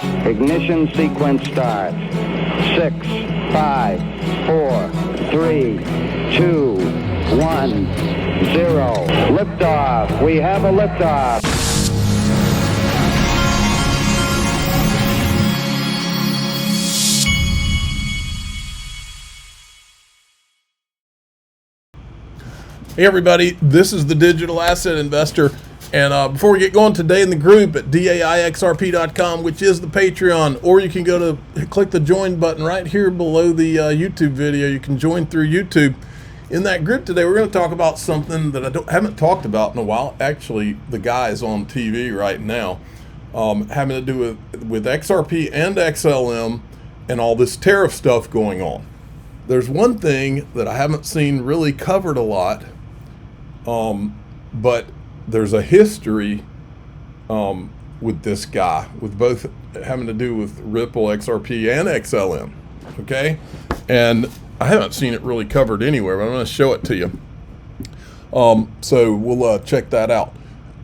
Ignition sequence start. 6, 5, 4, 3, 2, 1, 0. Liftoff. We have a liftoff. Hey everybody, this is the Digital Asset Investor, and before we get going today in the group at daixrp.com, which is the Patreon, or you can go to click the join button right here below the YouTube video. You can join through YouTube. In that group today, we're going to talk about something that I haven't talked about in a while. Actually, the guy is on TV right now, having to do with XRP and XLM and all this tariff stuff going on. There's one thing that I haven't seen really covered a lot, but there's a history with this guy, with both having to do with Ripple, XRP, and XLM, okay? And I haven't seen it really covered anywhere, but I'm going to show it to you. So we'll check that out.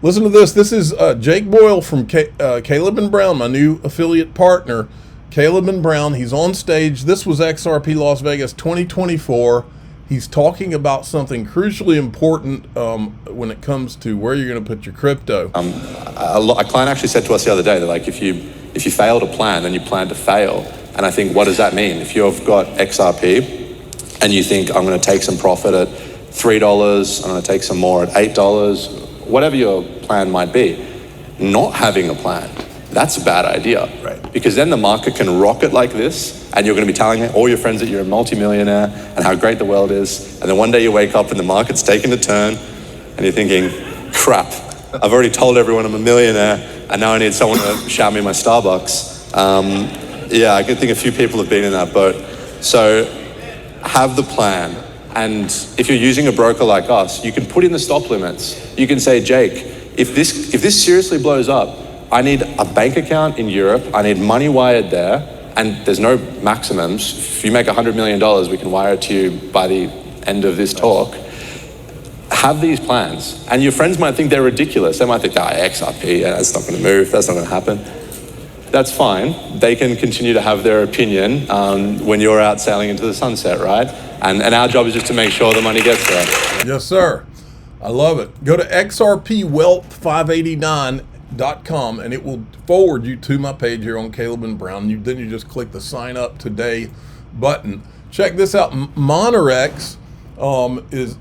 Listen to this. This is Jake Boyle from Caleb and Brown, my new affiliate partner. Caleb and Brown, he's on stage. This was XRP Las Vegas 2024. He's talking about something crucially important when it comes to where you're going to put your crypto. A client actually said to us the other day that, like, if you fail to plan, then you plan to fail. And I think, what does that mean? If you've got XRP and you think, I'm going to take some profit at $3, I'm going to take some more at $8, whatever your plan might be, not having a plan, that's a bad idea. Right. Because then the market can rocket like this, and you're going to be telling all your friends that you're a multimillionaire and how great the world is. And then one day you wake up and the market's taking a turn, and you're thinking, crap, I've already told everyone I'm a millionaire, and now I need someone to shout me my Starbucks. Yeah, I could think a few people have been in that boat. So have the plan. And if you're using a broker like us, you can put in the stop limits. You can say, Jake, if this seriously blows up, I need a bank account in Europe, I need money wired there, and there's no maximums. If you make $100 million, we can wire it to you by the end of this talk. Have these plans. And your friends might think they're ridiculous. They might think, XRP, that's not going to move, that's not going to happen. That's fine. They can continue to have their opinion when you're out sailing into the sunset, right? And our job is just to make sure the money gets there. Yes, sir. I love it. Go to XRPwealth589.com and it will forward you to my page here on Caleb and Brown. Then you just click the sign up today button. Check this out. Monerex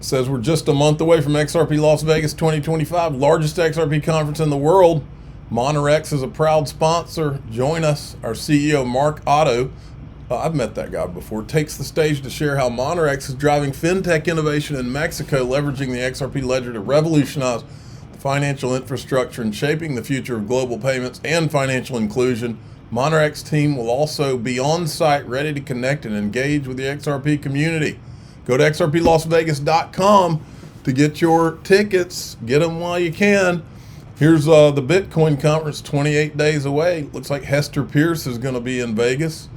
says we're just a month away from XRP Las Vegas 2025, largest XRP conference in the world. Monerex is a proud sponsor. Join us. Our CEO, Mark Otto, I've met that guy before, takes the stage to share how Monerex is driving fintech innovation in Mexico, leveraging the XRP ledger to revolutionize financial infrastructure and shaping the future of global payments and financial inclusion. Monerex team will also be on site, ready to connect and engage with the XRP community. Go to xrplasvegas.com to get your tickets. Get them while you can. Here's the Bitcoin conference, 28 days away. Looks like Hester Pierce is going to be in Vegas.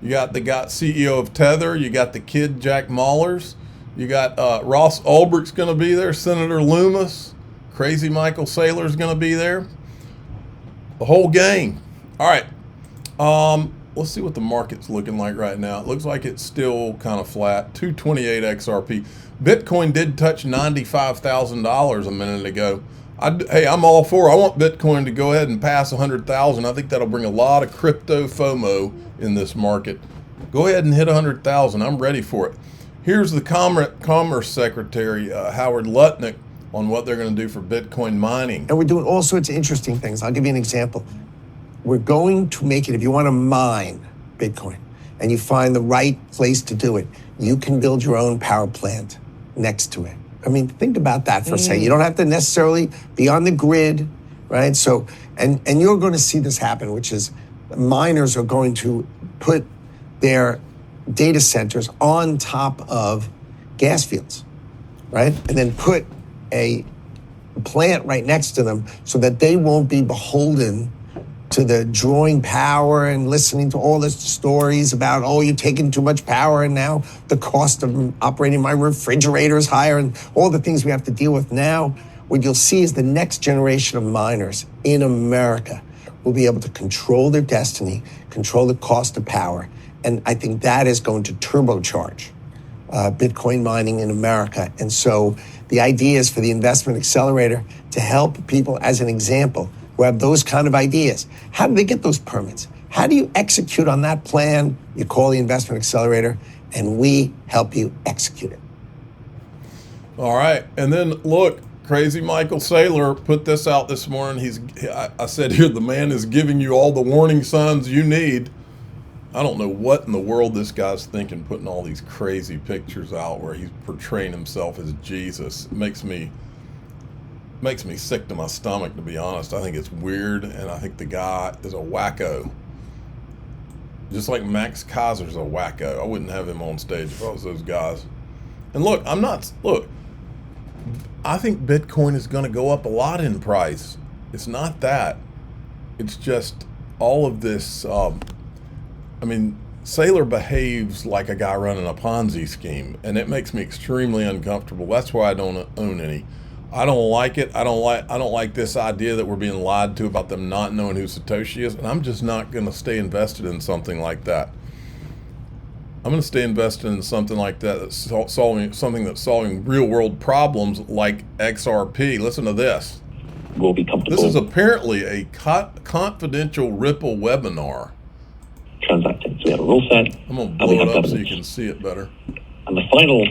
You got the CEO of Tether. You got the kid Jack Mallers. You got Ross Ulbricht's going to be there. Senator Loomis. Crazy Michael Saylor's going to be there. The whole gang. All right. Let's see what the market's looking like right now. It looks like it's still kind of flat. 228 XRP. Bitcoin did touch $95,000 a minute ago. Hey, I'm all for it. I want Bitcoin to go ahead and pass 100,000. I think that'll bring a lot of crypto FOMO in this market. Go ahead and hit 100,000. I'm ready for it. Here's the Commerce Secretary, Howard Lutnick, on what they're going to do for Bitcoin mining. And we're doing all sorts of interesting things. I'll give you an example. We're going to make it, if you want to mine Bitcoin and you find the right place to do it, you can build your own power plant next to it. I mean, think about that for a second. You don't have to necessarily be on the grid, right? So, and you're going to see this happen, which is miners are going to put their data centers on top of gas fields, right? And then put a plant right next to them so that they won't be beholden to the drawing power and listening to all the stories about, oh, you're taking too much power and now the cost of operating my refrigerator is higher and all the things we have to deal with now. What you'll see is the next generation of miners in America will be able to control their destiny, control the cost of power. And I think that is going to turbocharge Bitcoin mining in America. And so the idea is for the investment accelerator to help people, as an example, who have those kind of ideas. How do they get those permits? How do you execute on that plan? You call the investment accelerator, and we help you execute it. All right. And then look, crazy Michael Saylor put this out this morning. I said here, the man is giving you all the warning signs you need. I don't know what in the world this guy's thinking, putting all these crazy pictures out where he's portraying himself as Jesus. It makes me sick to my stomach, to be honest. I think it's weird, and I think the guy is a wacko. Just like Max Kaiser's a wacko. I wouldn't have him on stage if I was those guys. And look, I think Bitcoin is going to go up a lot in price. It's not that. It's just all of this. Saylor behaves like a guy running a Ponzi scheme, and it makes me extremely uncomfortable. That's why I don't own any. I don't like it. I don't like this idea that we're being lied to about them not knowing who Satoshi is, and I'm just not going to stay invested in something like that. I'm going to stay invested in something like that that's solving real world problems like XRP. Listen to this. Will be comfortable. This is apparently a confidential Ripple webinar. Transacting. So we have a rule set. I'm going to blow it up so you can see it better. And the final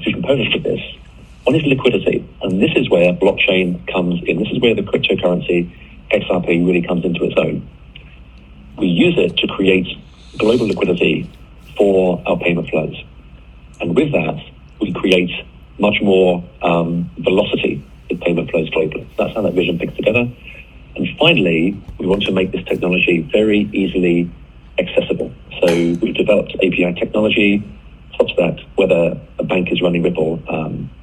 two components of this, one is liquidity. And this is where blockchain comes in. This is where the cryptocurrency XRP really comes into its own. We use it to create global liquidity for our payment flows. And with that, we create much more velocity in payment flows globally. That's how that vision fits together. And finally, we want to make this technology very easily accessible. So we've developed API technology such that whether a bank is running Ripple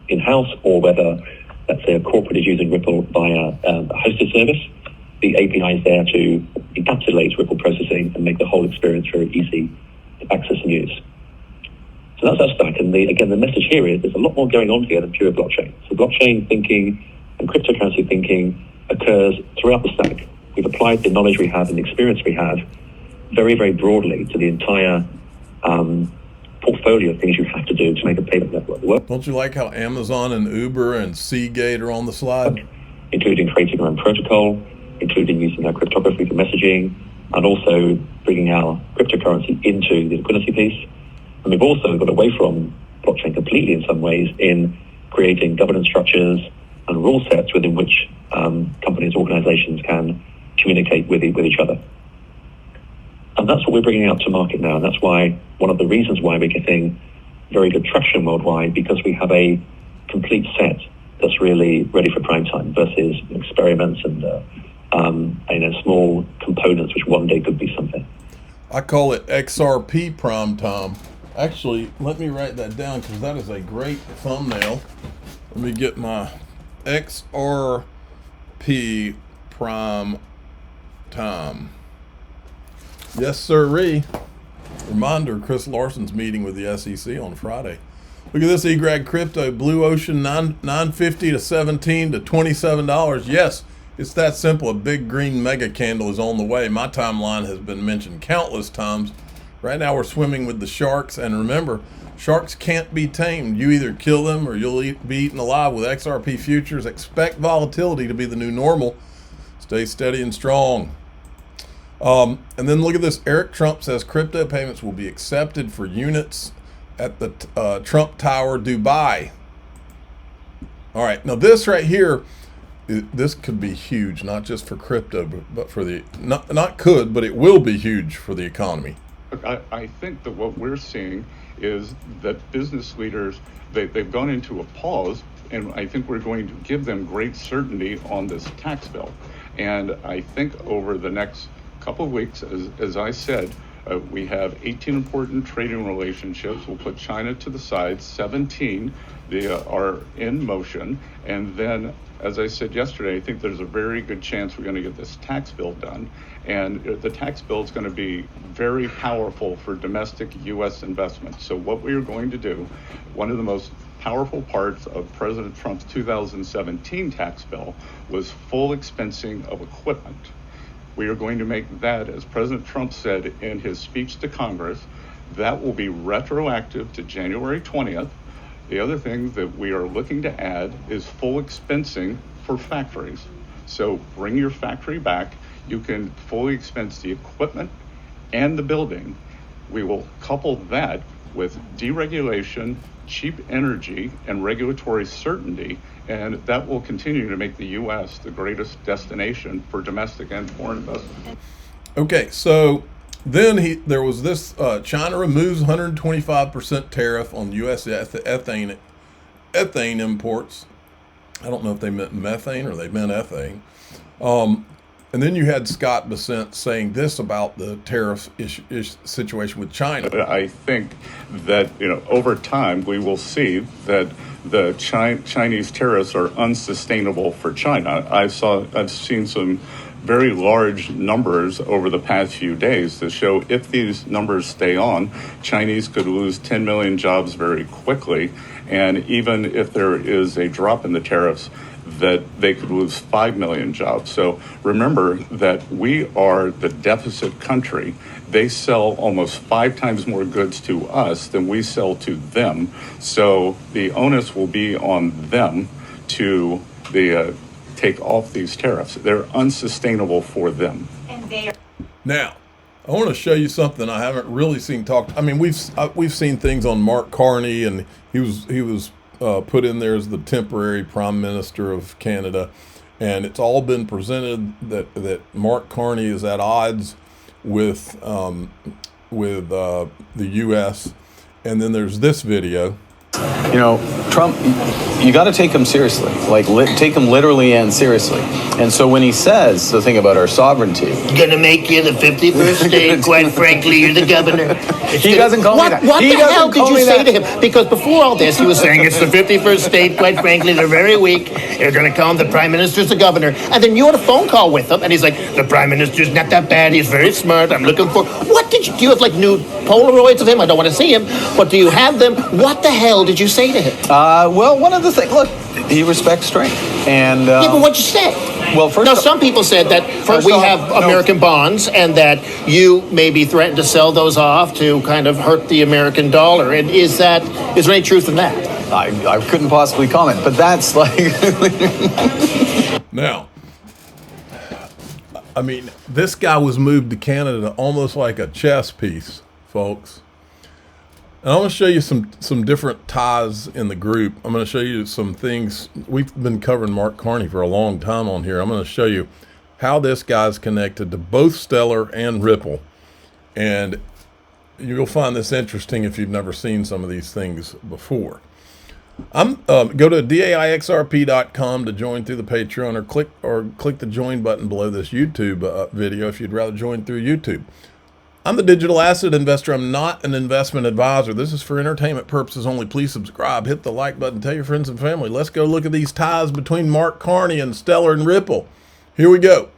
in-house or whether, let's say, a corporate is using Ripple via a hosted service, the API is there to encapsulate Ripple processing and make the whole experience very easy to access and use. So that's our stack. And again, the message here is there's a lot more going on here than pure blockchain. So blockchain thinking and cryptocurrency thinking occurs throughout the stack. We've applied the knowledge we have and the experience we have very, very broadly to the entire portfolio of things you have to do to make a payment network work. Don't you like how Amazon and Uber and Seagate are on the slide? Including creating our own protocol, including using our cryptography for messaging, and also bringing our cryptocurrency into the liquidity piece. And we've also got away from blockchain completely in some ways in creating governance structures and rule sets within which companies, organizations can communicate with each other. And that's what we're bringing out to market now. And that's why one of the reasons why we're getting very good traction worldwide, because we have a complete set that's really ready for prime time versus experiments and small components which one day could be something. I call it XRP prime time. Actually, let me write that down because that is a great thumbnail. Let me get my XRP prime time. Yes, sirree. Reminder, Chris Larson's meeting with the SEC on Friday. Look at this eGrad Crypto, Blue Ocean, $9.50 to $17 to $27. Yes, it's that simple. A big green mega candle is on the way. My timeline has been mentioned countless times. Right now we're swimming with the sharks, and remember, sharks can't be tamed. You either kill them or you'll be eaten alive with XRP futures. Expect volatility to be the new normal. Stay steady and strong. And then look at this. Eric Trump says crypto payments will be accepted for units at the Trump Tower, Dubai. All right, now this right here, this could be huge, not just for crypto, but for the, not could, but it will be huge for the economy. I think that what we're seeing is that business leaders, they've gone into a pause, and I think we're going to give them great certainty on this tax bill. And I think over the next couple of weeks, as I said, we have 18 important trading relationships. We'll put China to the side. 17 they are in motion. And then, as I said yesterday, I think there's a very good chance we're going to get this tax bill done. And the tax bill is going to be very powerful for domestic U.S. investment. So what we are going to do, one of the most powerful parts of President Trump's 2017 tax bill was full expensing of equipment. We are going to make that, as President Trump said in his speech to Congress, that will be retroactive to January 20th. The other thing that we are looking to add is full expensing for factories. So bring your factory back. You can fully expense the equipment and the building. We will couple that with deregulation, cheap energy, and regulatory certainty, and that will continue to make the U.S. the greatest destination for domestic and foreign investment. Okay, so then there was this, China removes 125% tariff on U.S. ethane imports. I don't know if they meant methane or they meant ethane. And then you had Scott Bessent saying this about the tariff situation with China. I think that, over time we will see that the Chinese tariffs are unsustainable for China. I've seen some very large numbers over the past few days that show if these numbers stay on, Chinese could lose 10 million jobs very quickly. And even if there is a drop in the tariffs, that they could lose 5 million jobs. So remember that we are the deficit country. They sell almost 5 times more goods to us than we sell to them. So the onus will be on them to take off these tariffs. They're unsustainable for them. Now, I want to show you something I haven't really seen talked. I mean, we've seen things on Mark Carney, and he was put in there as the temporary Prime Minister of Canada, and it's all been presented that Mark Carney is at odds with the U.S. And then there's this video. Trump, you got to take him seriously, take him literally and seriously. And so when he says the thing about our sovereignty, gonna make you the 51st state, quite frankly, you're the governor. He doesn't call me that. What the hell did you say to him? Because before all this, he was saying it's the 51st state, quite frankly, they're very weak. They're gonna call him the prime minister's the governor. And then you had a phone call with him, and he's like, the prime minister's not that bad, he's very smart, I'm looking for... Do you have new Polaroids of him? I don't want to see him, but do you have them? What the hell did you say to him? Well, one of the things, look, he respects strength. And yeah, but what'd you say? Well, some people said that we have American bonds and that you maybe threatened to sell those off to kind of hurt the American dollar. And is there any truth in that? I couldn't possibly comment, but that's Now, I mean, this guy was moved to Canada almost like a chess piece, folks. And I'm going to show you some different ties in the group. I'm going to show you some things. We've been covering Mark Carney for a long time on here. I'm going to show you how this guy's connected to both Stellar and Ripple. And you'll find this interesting if you've never seen some of these things before. Go to DAIXRP.com to join through the Patreon, or click the join button below this YouTube video if you'd rather join through YouTube. I'm the digital asset investor. I'm not an investment advisor. This is for entertainment purposes only. Please subscribe, hit the like button, tell your friends and family. Let's go look at these ties between Mark Carney and Stellar and Ripple. Here we go.